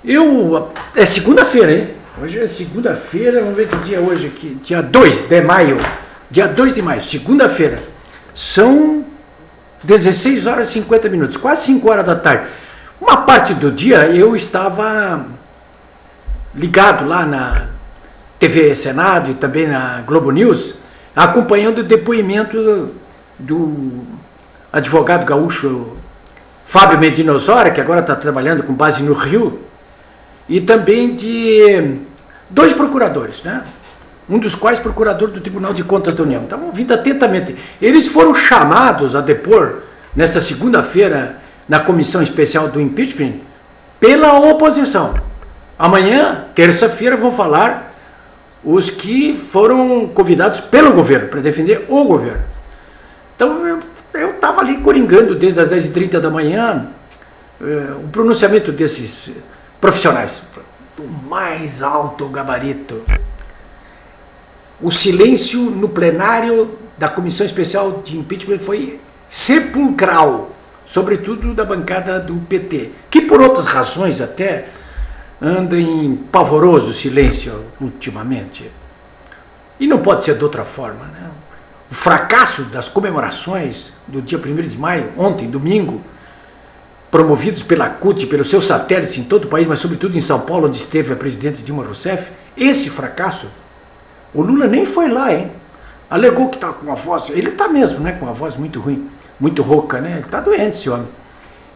É segunda-feira, hein? Hoje é segunda-feira, vamos ver que dia é hoje aqui. Dia 2 de maio. Dia 2 de maio, segunda-feira. São 16 horas e 50 minutos, quase 5 horas da tarde. Uma parte do dia eu estava ligado lá na TV Senado e também na Globo News, acompanhando o depoimento do advogado gaúcho Fábio Medina Osório, que agora está trabalhando com base no Rio, e também de dois procuradores, né? Um dos quais procurador do Tribunal de Contas da União. Estavam ouvindo atentamente. Eles foram chamados a depor nesta segunda-feira na Comissão Especial do Impeachment pela oposição. Amanhã, terça-feira, vão falar os que foram convidados pelo governo, para defender o governo. Então, eu estava ali coringando desde as 10h30 da manhã o pronunciamento desses profissionais do mais alto gabarito. O silêncio no plenário da Comissão Especial de Impeachment foi sepulcral, sobretudo da bancada do PT, que por outras razões até anda em pavoroso silêncio ultimamente. E não pode ser de outra forma, né? O fracasso das comemorações do dia 1º de maio, ontem, domingo, promovidos pela CUT, pelos seus satélites em todo o país, mas sobretudo em São Paulo, onde esteve a presidente Dilma Rousseff, esse fracasso, o Lula nem foi lá, hein? Alegou que está com uma voz, ele está mesmo, né? Com uma voz muito ruim, muito rouca, né? Ele está doente, esse homem.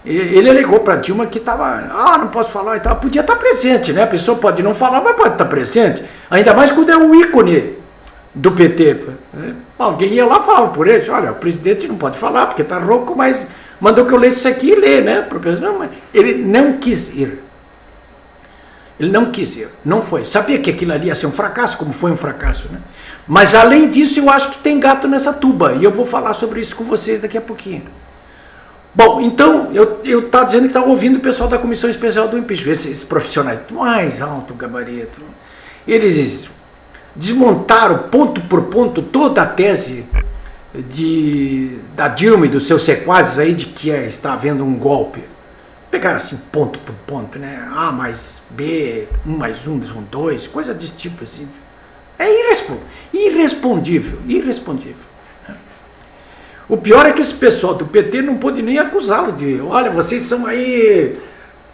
Ele alegou para Dilma que estava, não posso falar e tal, podia estar presente, né? A pessoa pode não falar, mas pode estar presente, ainda mais quando é um ícone do PT. Alguém ia lá e falava por ele, olha, o presidente não pode falar porque está rouco, mas mandou que eu lesse isso aqui e lê, né? Não, mas ele não quis ir. Ele não quis ir, não foi. Sabia que aquilo ali ia ser um fracasso, como foi um fracasso, né? Mas além disso, eu acho que tem gato nessa tuba, e eu vou falar sobre isso com vocês daqui a pouquinho. Bom, então, eu estava dizendo que estava ouvindo o pessoal da Comissão Especial do Impeachment, esses profissionais do mais alto gabarito. Eles desmontaram ponto por ponto toda a tese da Dilma e dos seus sequazes aí de que está havendo um golpe. Pegaram assim ponto por ponto, né? A mais B, 1 mais 1 são 2, coisa desse tipo assim. É irrespondível. Né? O pior é que esse pessoal do PT não pôde nem acusá-lo de, olha, vocês são aí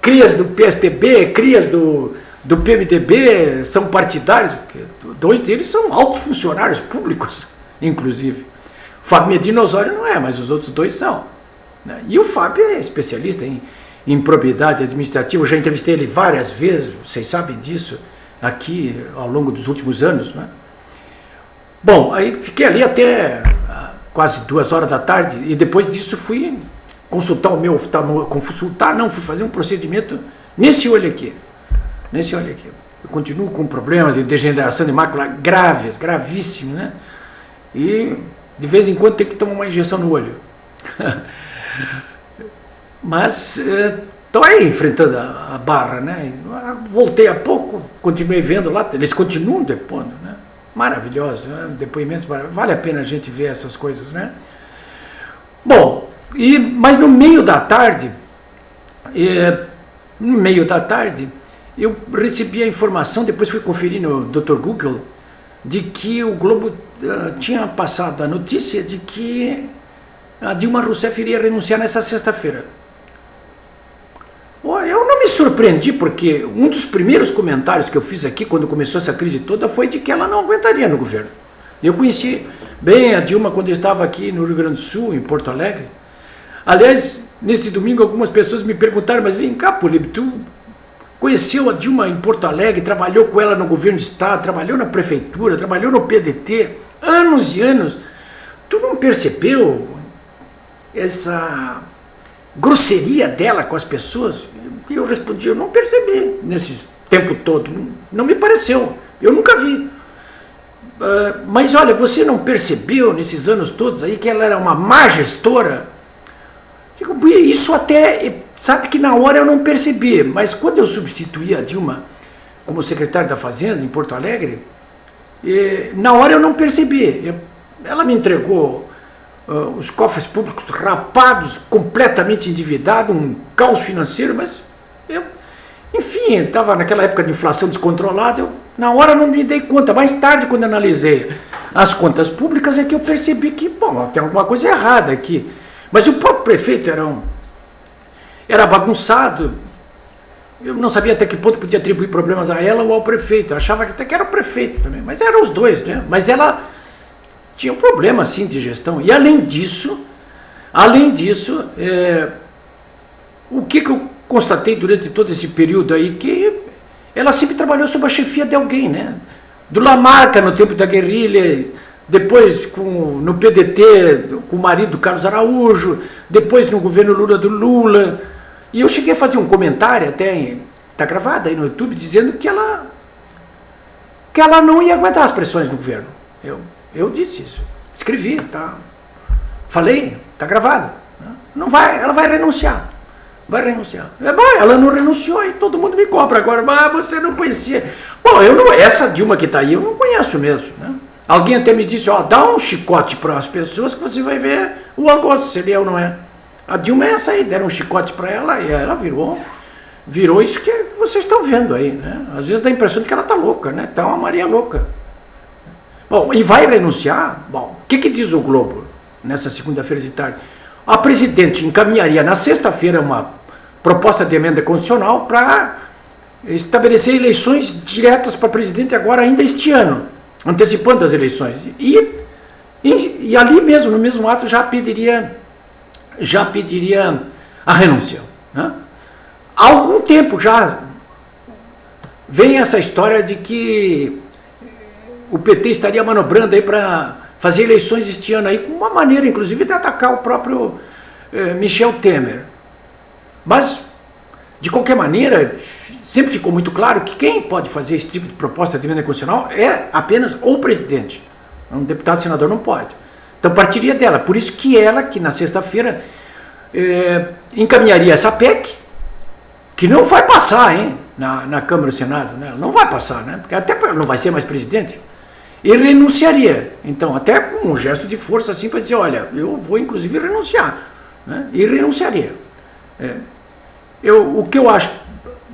crias do PSDB, crias do PMDB, são partidários, porque 2 deles são altos funcionários públicos, inclusive. O Fábio Medina Osório não é, mas os outros 2 são. Né? E o Fábio é especialista em probidade administrativa, eu já entrevistei ele várias vezes, vocês sabem disso, aqui ao longo dos últimos anos. Né? Bom, aí fiquei ali até quase 2 horas da tarde, e depois disso fui consultar fui fazer um procedimento nesse olho aqui. Eu continuo com problemas de degeneração de mácula gravíssimos, né? E de vez em quando tem que tomar uma injeção no olho. Mas estou aí enfrentando a barra, né? Voltei há pouco, continuei vendo lá, eles continuam depondo, né? Maravilhoso, né? Depoimentos maravilhosos, vale a pena a gente ver essas coisas, né? Bom, mas no meio da tarde, eu recebi a informação, depois fui conferir no Dr. Google, de que o Globo tinha passado a notícia de que a Dilma Rousseff iria renunciar nessa sexta-feira. Eu não me surpreendi, porque um dos primeiros comentários que eu fiz aqui, quando começou essa crise toda, foi de que ela não aguentaria no governo. Eu conheci bem a Dilma quando eu estava aqui no Rio Grande do Sul, em Porto Alegre. Aliás, neste domingo algumas pessoas me perguntaram, mas vem cá, Políbio, tu conheceu a Dilma em Porto Alegre, trabalhou com ela no governo do estado, trabalhou na prefeitura, trabalhou no PDT, anos e anos. Tu não percebeu essa grosseria dela com as pessoas? E eu respondi, eu não percebi nesse tempo todo, não me pareceu, eu nunca vi. Mas olha, você não percebeu nesses anos todos aí que ela era uma má gestora? Isso até, sabe que na hora eu não percebi, mas quando eu substituí a Dilma como secretário da Fazenda em Porto Alegre, na hora eu não percebi. Ela me entregou os cofres públicos rapados, completamente endividado, um caos financeiro, mas Enfim, estava naquela época de inflação descontrolada, na hora não me dei conta. Mais tarde, quando analisei as contas públicas, é que eu percebi que, bom, tem alguma coisa errada aqui. Mas o próprio prefeito era bagunçado. Eu não sabia até que ponto podia atribuir problemas a ela ou ao prefeito. Eu achava que até que era o prefeito também, mas eram os dois, né? Mas ela tinha um problema, assim, de gestão. E além disso, o que eu constatei durante todo esse período aí, que ela sempre trabalhou sob a chefia de alguém, né? Do Lamarca, no tempo da guerrilha, depois no PDT, com o marido Carlos Araújo, depois no governo Lula do Lula. E eu cheguei a fazer um comentário, até está gravado aí no YouTube, dizendo que ela não ia aguentar as pressões do governo. Eu disse isso, escrevi, tá? Falei, está gravado. Não vai, ela vai renunciar. Vai renunciar. Ela não renunciou e todo mundo me cobra agora. Mas você não conhecia. Bom, essa Dilma que está aí, eu não conheço mesmo. Né? Alguém até me disse, dá um chicote para as pessoas que você vai ver o algoz, se ele é ou não é. A Dilma é essa aí, deram um chicote para ela e ela virou isso que vocês estão vendo aí. Né? Às vezes dá a impressão de que ela está louca, né? Está uma Maria louca. Bom, e vai renunciar? Bom, o que diz o Globo nessa segunda-feira de tarde? A presidente encaminharia na sexta-feira uma proposta de emenda constitucional para estabelecer eleições diretas para presidente agora ainda este ano, antecipando as eleições. E ali mesmo, no mesmo ato, já pediria a renúncia. Né? Há algum tempo já vem essa história de que o PT estaria manobrando aí para fazer eleições este ano aí, com uma maneira, inclusive, de atacar o próprio Michel Temer. Mas, de qualquer maneira, sempre ficou muito claro que quem pode fazer esse tipo de proposta de emenda constitucional é apenas o presidente. Um deputado senador não pode. Então partiria dela. Por isso que ela, que na sexta-feira, encaminharia essa PEC, que não vai passar, hein, na Câmara e Senado. Né? Não vai passar, né? Porque até não vai ser mais presidente. E renunciaria. Então, até com um gesto de força assim para dizer, olha, eu vou inclusive renunciar. Né? E renunciaria. O que eu acho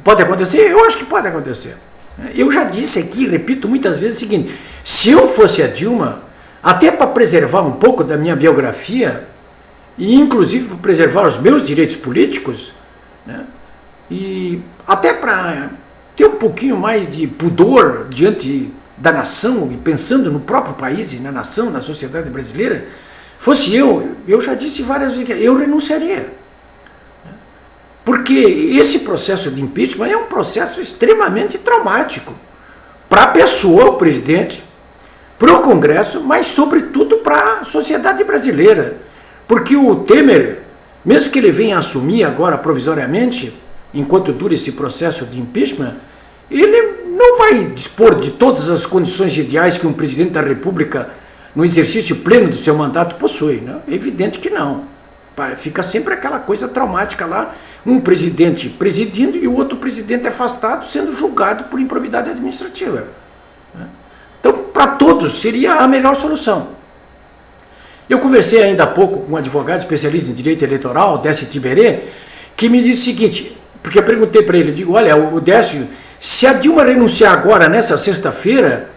pode acontecer? Eu acho que pode acontecer. Eu já disse aqui, repito muitas vezes o seguinte, se eu fosse a Dilma, até para preservar um pouco da minha biografia, e inclusive para preservar os meus direitos políticos, né, e até para ter um pouquinho mais de pudor diante da nação, e pensando no próprio país e na nação, na sociedade brasileira, fosse eu já disse várias vezes, eu renunciaria. Porque esse processo de impeachment é um processo extremamente traumático para a pessoa, o presidente, para o Congresso, mas sobretudo para a sociedade brasileira. Porque o Temer, mesmo que ele venha assumir agora provisoriamente, enquanto dura esse processo de impeachment, ele não vai dispor de todas as condições ideais que um presidente da República, no exercício pleno do seu mandato, possui. Né? É evidente que não. Fica sempre aquela coisa traumática lá, um presidente presidindo e o outro presidente afastado sendo julgado por improbidade administrativa. Então, para todos, seria a melhor solução. Eu conversei ainda há pouco com um advogado especialista em direito eleitoral, Décio Tiberê, que me disse o seguinte, porque eu perguntei para ele, digo, olha, o Décio, se a Dilma renunciar agora, nessa sexta-feira,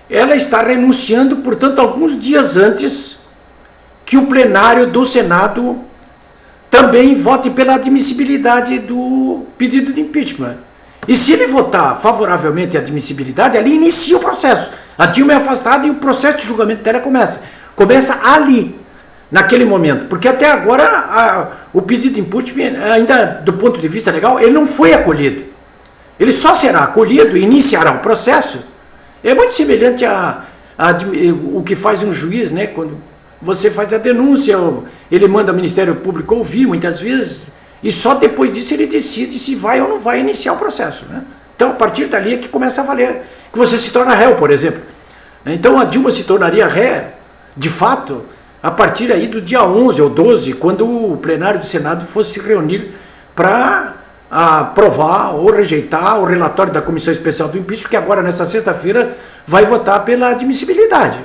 ela está renunciando, portanto, alguns dias antes que o plenário do Senado também vote pela admissibilidade do pedido de impeachment. E se ele votar favoravelmente a admissibilidade, ali inicia o processo. A Dilma é afastada e o processo de julgamento dela começa. Começa ali, naquele momento. Porque até agora o pedido de impeachment, ainda do ponto de vista legal, ele não foi acolhido. Ele só será acolhido e iniciará o processo. É muito semelhante o que faz um juiz, né, quando você faz a denúncia, ele manda o Ministério Público ouvir muitas vezes, e só depois disso ele decide se vai ou não vai iniciar o processo. Né? Então, a partir dali é que começa a valer, que você se torna réu, por exemplo. Então, a Dilma se tornaria ré, de fato, a partir aí do dia 11 ou 12, quando o plenário do Senado fosse se reunir para aprovar ou rejeitar o relatório da Comissão Especial do Impeachment, que agora, nessa sexta-feira, vai votar pela admissibilidade.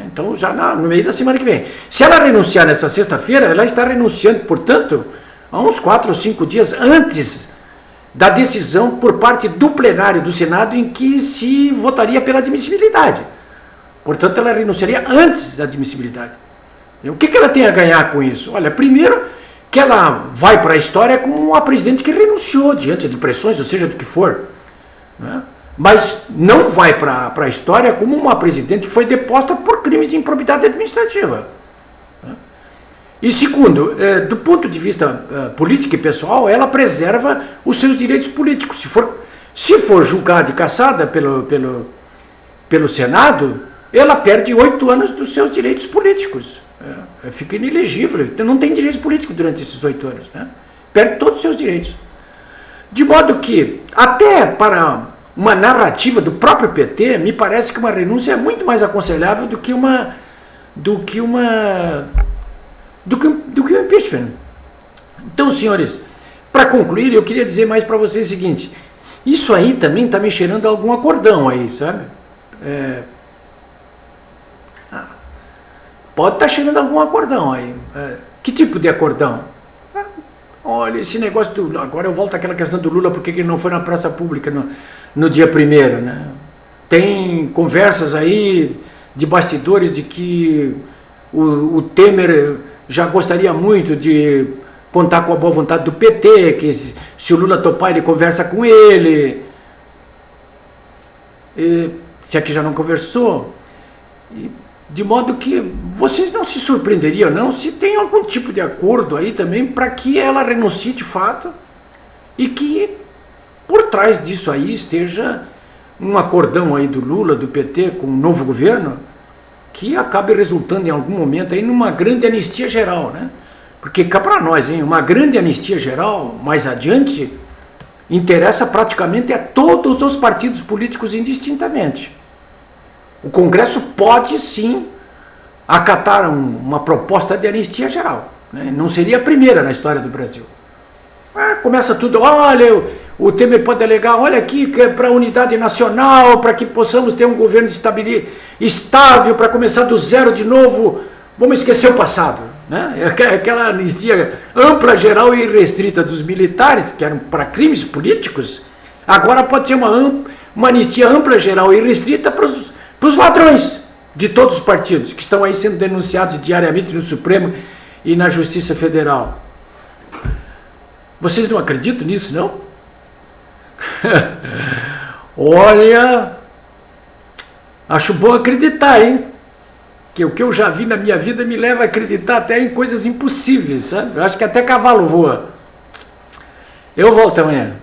Então, já no meio da semana que vem. Se ela renunciar nessa sexta-feira, ela está renunciando, portanto, a uns 4 ou 5 dias antes da decisão por parte do plenário do Senado em que se votaria pela admissibilidade. Portanto, ela renunciaria antes da admissibilidade. O que ela tem a ganhar com isso? Olha, primeiro, que ela vai para a história como uma presidente que renunciou diante de pressões, ou seja, do que for. Né? Mas não vai para a história como uma presidente que foi deposta por crimes de improbidade administrativa. Né? E segundo, do ponto de vista político e pessoal, ela preserva os seus direitos políticos. Se for julgada e cassada pelo Senado, ela perde 8 anos dos seus direitos políticos. Fica inelegível, então não tem direitos políticos durante esses 8 anos. Né? Perde todos os seus direitos. De modo que, até para uma narrativa do próprio PT, me parece que uma renúncia é muito mais aconselhável do que um impeachment. Então, senhores, para concluir, eu queria dizer mais para vocês o seguinte: isso aí também está me cheirando algum acordão aí, sabe? Pode estar cheirando algum acordão aí. Que tipo de acordão? Olha, esse negócio do... Agora eu volto àquela questão do Lula, porque ele não foi na praça pública no dia 1º, né? Tem conversas aí de bastidores de que o Temer já gostaria muito de contar com a boa vontade do PT, que se o Lula topar, ele conversa com ele. Se é que já não conversou. De modo que vocês não se surpreenderiam, não, se tem algum tipo de acordo aí também para que ela renuncie de fato e que por trás disso aí esteja um acordão aí do Lula, do PT com o novo governo que acabe resultando em algum momento aí numa grande anistia geral, né? Porque cá para nós, hein, uma grande anistia geral mais adiante interessa praticamente a todos os partidos políticos indistintamente. O Congresso pode, sim, acatar uma proposta de anistia geral. Né? Não seria a primeira na história do Brasil. Começa tudo, olha, o Temer pode alegar, olha aqui, que é para a unidade nacional, para que possamos ter um governo estável, para começar do zero de novo, vamos esquecer o passado. Né? Aquela anistia ampla, geral e restrita dos militares, que eram para crimes políticos, agora pode ser uma anistia ampla, geral e restrita para os ladrões de todos os partidos, que estão aí sendo denunciados diariamente no Supremo e na Justiça Federal. Vocês não acreditam nisso, não? Olha, acho bom acreditar, hein? Que o que eu já vi na minha vida me leva a acreditar até em coisas impossíveis, sabe? Eu acho que até cavalo voa. Eu volto amanhã.